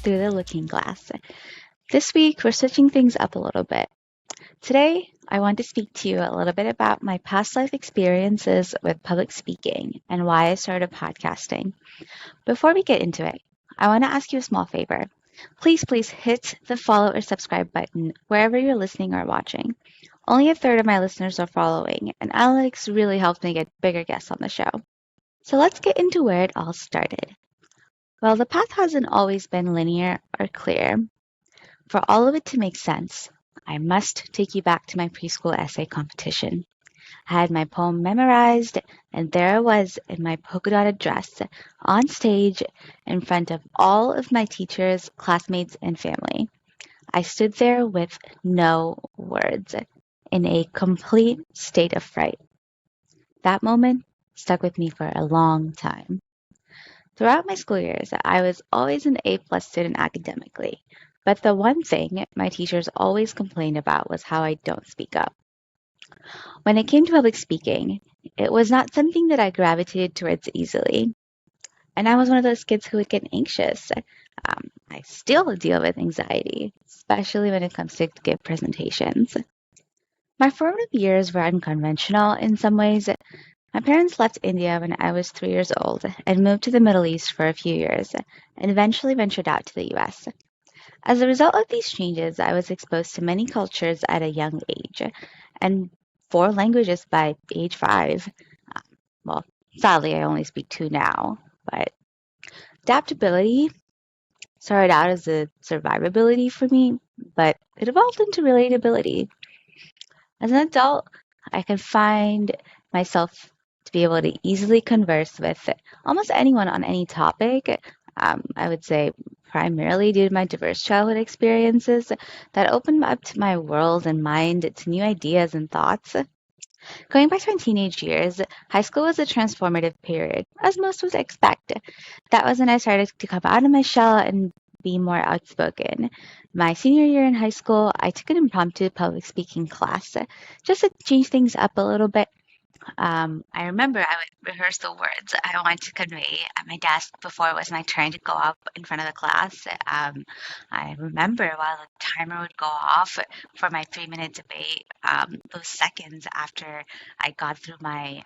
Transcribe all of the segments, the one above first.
Through the Looking Glass. This week, we're switching things up a little bit. Today, I want to speak to you a little bit about my past life experiences with public speaking and why I started podcasting. Before we get into it, I want to ask you a small favor. Please hit the follow or subscribe button wherever you're listening or watching. Only a third of my listeners are following, and analytics really helped me get bigger guests on the show. So let's get into where it all started. Well, the path hasn't always been linear or clear. For all of it to make sense, I must take you back to my preschool essay competition. I had my poem memorized, and there I was in my polka dotted dress, on stage, in front of all of my teachers, classmates, and family. I stood there with no words, in a complete state of fright. That moment stuck with me for a long time. Throughout my school years, I was always an A-plus student academically, but the one thing my teachers always complained about was how I don't speak up. When it came to public speaking, it was not something that I gravitated towards easily. And I was one of those kids who would get anxious. I still deal with anxiety, especially when it comes to give presentations. My formative years were unconventional in some ways. My parents left India when I was 3 years old and moved to the Middle East for a few years and eventually ventured out to the US. As a result of these changes, I was exposed to many cultures at a young age and 4 languages by age 5. Well, sadly, I only speak 2 now, but adaptability started out as a survivability for me, but it evolved into relatability. As an adult, I can find myself to be able to easily converse with almost anyone on any topic. I would say primarily due to my diverse childhood experiences that opened up to my world and mind to new ideas and thoughts. Going back to my teenage years, high school was a transformative period, as most would expect. That was when I started to come out of my shell and be more outspoken. My senior year in high school, I took an impromptu public speaking class just to change things up a little bit. I remember I would rehearse the words I wanted to convey at my desk before it was my turn to go up in front of the class. I remember while the timer would go off for my 3-minute debate, those seconds after I got through my,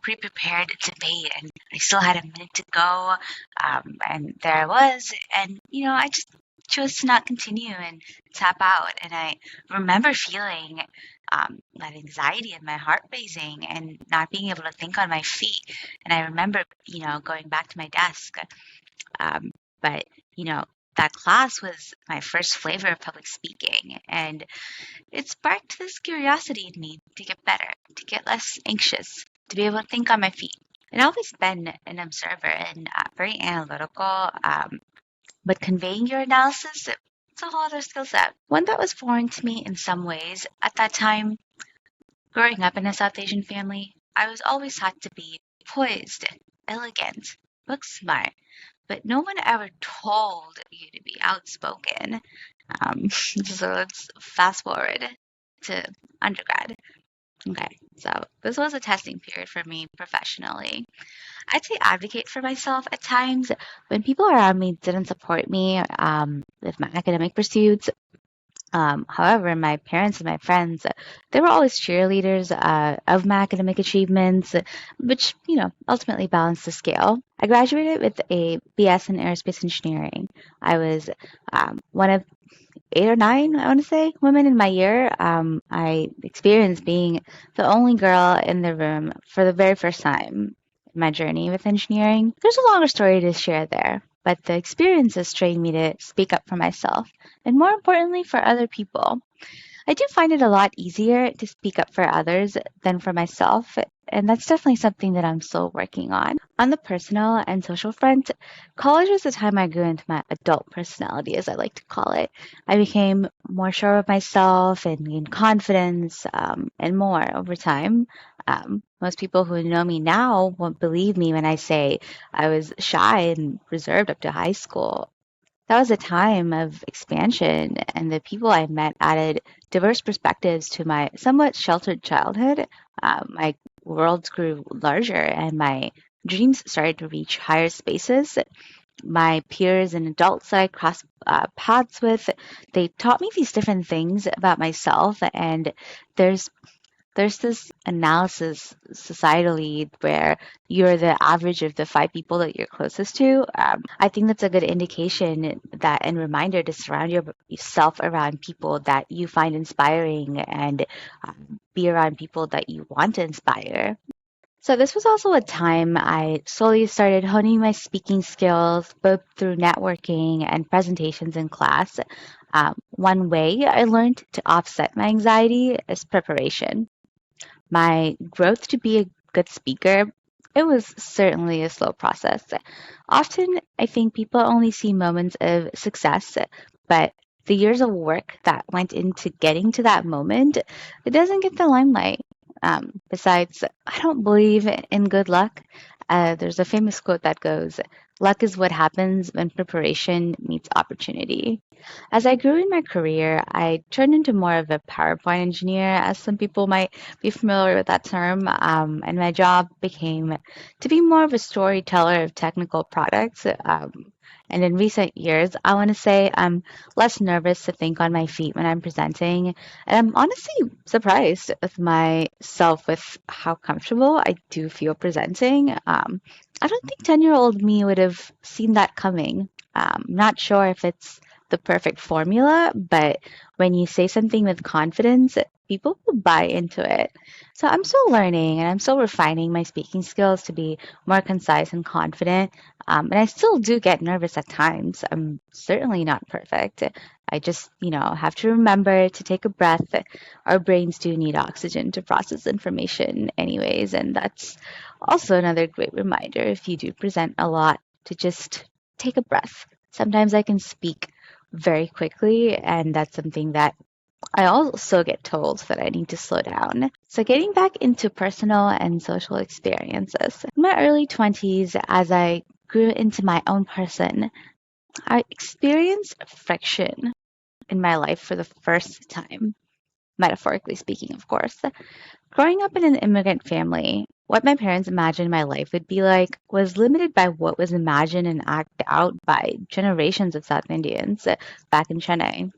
pre-prepared debate and I still had a minute to go, and there I was, and, I just chose to not continue and tap out. And I remember feeling that anxiety and my heart racing and not being able to think on my feet. And I remember, going back to my desk. But, that class was my first flavor of public speaking. And it sparked this curiosity in me to get better, to get less anxious, to be able to think on my feet. And I've always been an observer and very analytical, but conveying your analysis, it's a whole other skill set. One that was foreign to me in some ways. At that time, growing up in a South Asian family, I was always taught to be poised, elegant, book smart, but no one ever told you to be outspoken. So let's fast forward to undergrad. Okay, so this was a testing period for me professionally. I'd say advocate for myself at times when people around me didn't support me with my academic pursuits. However, my parents and my friends, they were always cheerleaders of my academic achievements, which, ultimately balanced the scale. I graduated with a BS in aerospace engineering. I was one of 8 or 9, I want to say, women in my year. I experienced being the only girl in the room for the very first time in my journey with engineering. There's a longer story to share there, but the experiences trained me to speak up for myself and, more importantly, for other people. I do find it a lot easier to speak up for others than for myself, and that's definitely something that I'm still working on. On the personal and social front, college was the time I grew into my adult personality, as I like to call it. I became more sure of myself and gained confidence and more over time. Most people who know me now won't believe me when I say I was shy and reserved up to high school. That was a time of expansion, and the people I met added diverse perspectives to my somewhat sheltered childhood. My world grew larger, and my dreams started to reach higher spaces. My peers and adults that I crossed paths with, they taught me these different things about myself. And there's there's this analysis societally where you're the average of the five people that you're closest to. I think that's a good indication that and reminder to surround yourself around people that you find inspiring and be around people that you want to inspire. So this was also a time I slowly started honing my speaking skills, both through networking and presentations in class. One way I learned to offset my anxiety is preparation. My growth to be a good speaker, it was certainly a slow process. Often, I think people only see moments of success, but the years of work that went into getting to that moment, it doesn't get the limelight. Besides, I don't believe in good luck. There's a famous quote that goes, "Luck is what happens when preparation meets opportunity." As I grew in my career, I turned into more of a PowerPoint engineer, as some people might be familiar with that term. And my job became to be more of a storyteller of technical products. And in recent years, I want to say I'm less nervous to think on my feet when I'm presenting. And I'm honestly surprised with myself with how comfortable I do feel presenting. I don't think 10-year-old me would have seen that coming. Not sure if it's the perfect formula, but when you say something with confidence, people will buy into it. So I'm still learning and I'm still refining my speaking skills to be more concise and confident. And I still do get nervous at times. I'm certainly not perfect. I just, have to remember to take a breath. Our brains do need oxygen to process information, anyways. And that's also another great reminder if you do present a lot to just take a breath. Sometimes I can speak very quickly, and that's something that I also get told that I need to slow down. So, getting back into personal and social experiences. In my early 20s, as I grew into my own person, I experienced friction in my life for the first time, metaphorically speaking, of course. Growing up in an immigrant family, what my parents imagined my life would be like was limited by what was imagined and acted out by generations of South Indians back in Chennai.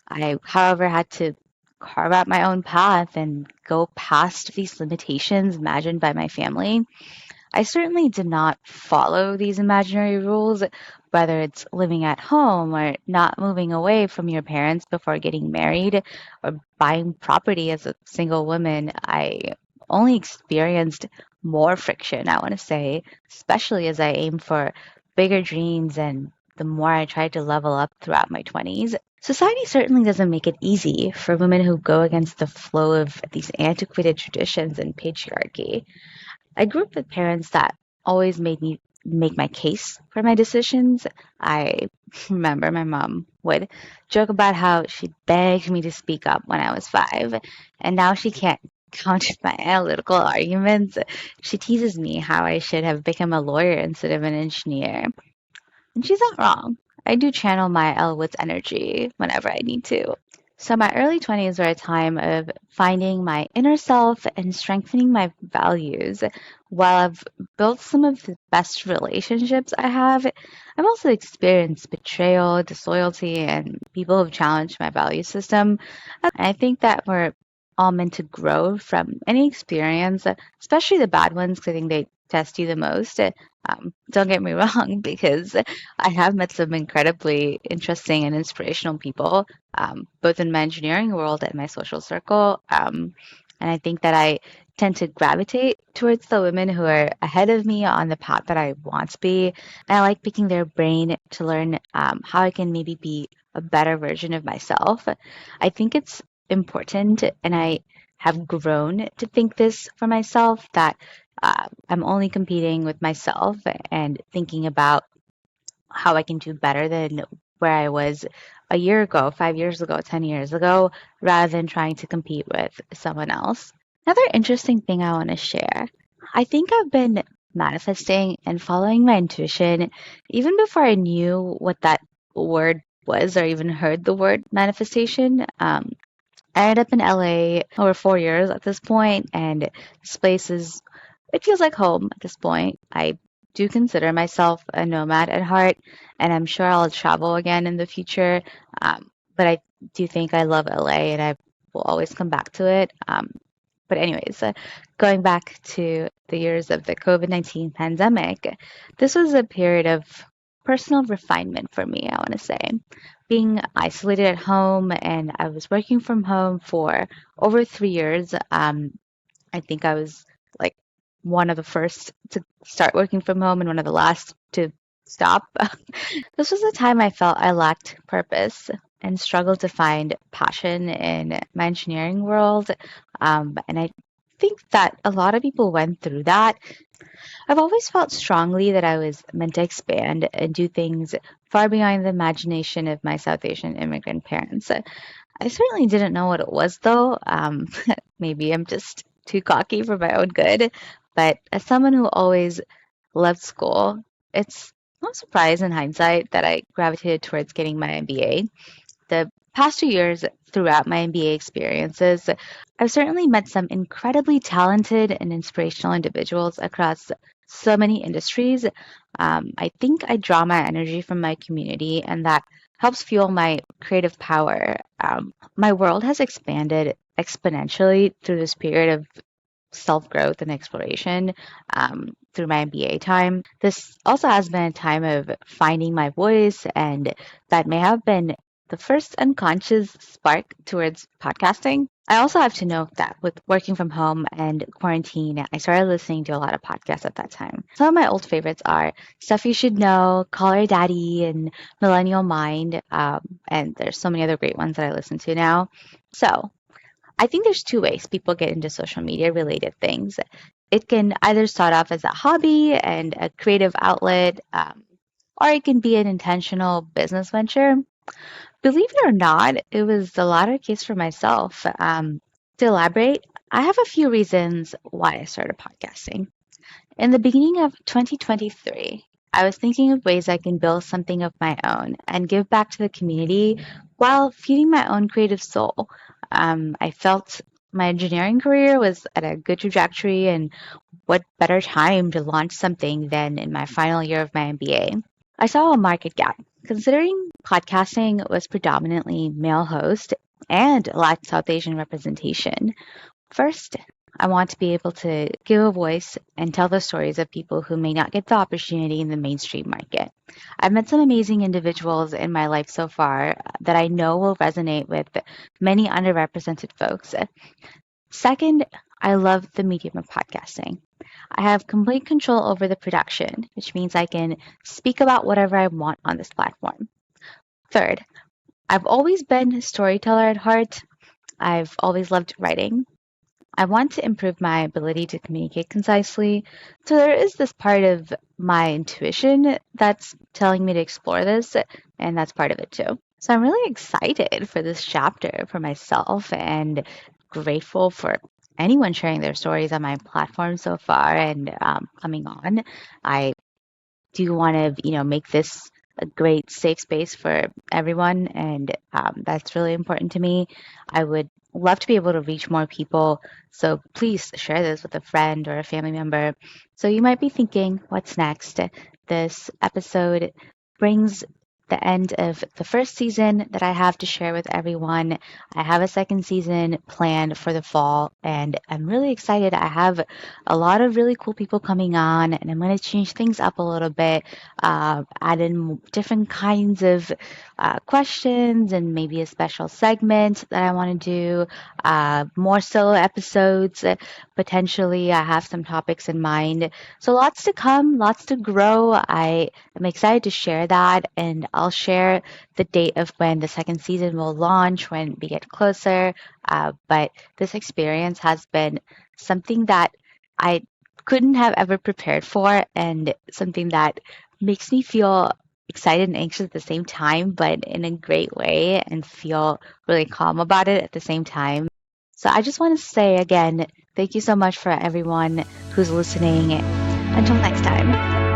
I, however, had to carve out my own path and go past these limitations imagined by my family. I certainly did not follow these imaginary rules, whether it's living at home or not moving away from your parents before getting married or buying property as a single woman. I only experienced more friction, I want to say, especially as I aim for bigger dreams and the more I tried to level up throughout my 20s. Society certainly doesn't make it easy for women who go against the flow of these antiquated traditions and patriarchy. I grew up with parents that always made me make my case for my decisions. I remember my mom would joke about how she begged me to speak up when I was 5, and now she can't counter my analytical arguments. She teases me how I should have become a lawyer instead of an engineer. And she's not wrong. I do channel my Elwood's energy whenever I need to. So, my early 20s were a time of finding my inner self and strengthening my values. While I've built some of the best relationships I have, I've also experienced betrayal, disloyalty, and people who've challenged my value system. And I think that we're all meant to grow from any experience, especially the bad ones, 'cause I think they test you the most. Don't get me wrong, because I have met some incredibly interesting and inspirational people, both in my engineering world and my social circle. And I think that I tend to gravitate towards the women who are ahead of me on the path that I want to be. And I like picking their brain to learn how I can maybe be a better version of myself. I think it's important, and I have grown to think this for myself, that I'm only competing with myself and thinking about how I can do better than where I was a year ago, 5 years ago, 10 years ago, rather than trying to compete with someone else. Another interesting thing I want to share, I think I've been manifesting and following my intuition even before I knew what that word was or even heard the word manifestation. I ended up in LA over 4 years at this point, and this place is, it feels like home at this point. I do consider myself a nomad at heart, and I'm sure I'll travel again in the future. But I do think I love LA, and I will always come back to it. But anyways, going back to the years of the COVID-19 pandemic, this was a period of personal refinement for me, I want to say. Being isolated at home, and I was working from home for over 3 years. I think I was like one of the first to start working from home and one of the last to stop. This was a time I felt I lacked purpose and struggled to find passion in my engineering world. And I think that a lot of people went through that. I've always felt strongly that I was meant to expand and do things far beyond the imagination of my South Asian immigrant parents. I certainly didn't know what it was, though. Maybe I'm just too cocky for my own good. But as someone who always loved school, it's no surprise in hindsight that I gravitated towards getting my MBA. The past 2 years throughout my MBA experiences, I've certainly met some incredibly talented and inspirational individuals across so many industries. I think I draw my energy from my community, and that helps fuel my creative power. My world has expanded exponentially through this period of self growth and exploration through my MBA time. This also has been a time of finding my voice, and that may have been the first unconscious spark towards podcasting. I also have to note that with working from home and quarantine, I started listening to a lot of podcasts at that time. Some of my old favorites are Stuff You Should Know, Call Her Daddy, and Millennial Mind. And there's so many other great ones that I listen to now. So I think there's two ways people get into social media related things. It can either start off as a hobby and a creative outlet, or it can be an intentional business venture. Believe it or not, it was the latter case for myself. To elaborate, I have a few reasons why I started podcasting. In the beginning of 2023, I was thinking of ways I can build something of my own and give back to the community while feeding my own creative soul. I felt my engineering career was at a good trajectory, and what better time to launch something than in my final year of my MBA? I saw a market gap. Considering podcasting was predominantly male host and lacked South Asian representation, first, I want to be able to give a voice and tell the stories of people who may not get the opportunity in the mainstream market. I've met some amazing individuals in my life so far that I know will resonate with many underrepresented folks. Second, I love the medium of podcasting. I have complete control over the production, which means I can speak about whatever I want on this platform. Third, I've always been a storyteller at heart. I've always loved writing. I want to improve my ability to communicate concisely. So there is this part of my intuition that's telling me to explore this, and that's part of it too. So I'm really excited for this chapter for myself and grateful for anyone sharing their stories on my platform so far and coming on. I do want to, make this a great safe space for everyone, and that's really important to me. I would love to be able to reach more people, so please share this with a friend or a family member. So you might be thinking, what's next? This episode brings the end of the first season that I have to share with everyone. I have a second season planned for the fall, and I'm really excited. I have a lot of really cool people coming on, and I'm going to change things up a little bit, add in different kinds of questions and maybe a special segment that I want to do, more solo episodes. Potentially, I have some topics in mind. So lots to come, lots to grow. I am excited to share that, and I'll share the date of when the second season will launch when we get closer. But this experience has been something that I couldn't have ever prepared for, and something that makes me feel excited and anxious at the same time, but in a great way, and feel really calm about it at the same time. So I just want to say again, thank you so much for everyone who's listening. Until next time.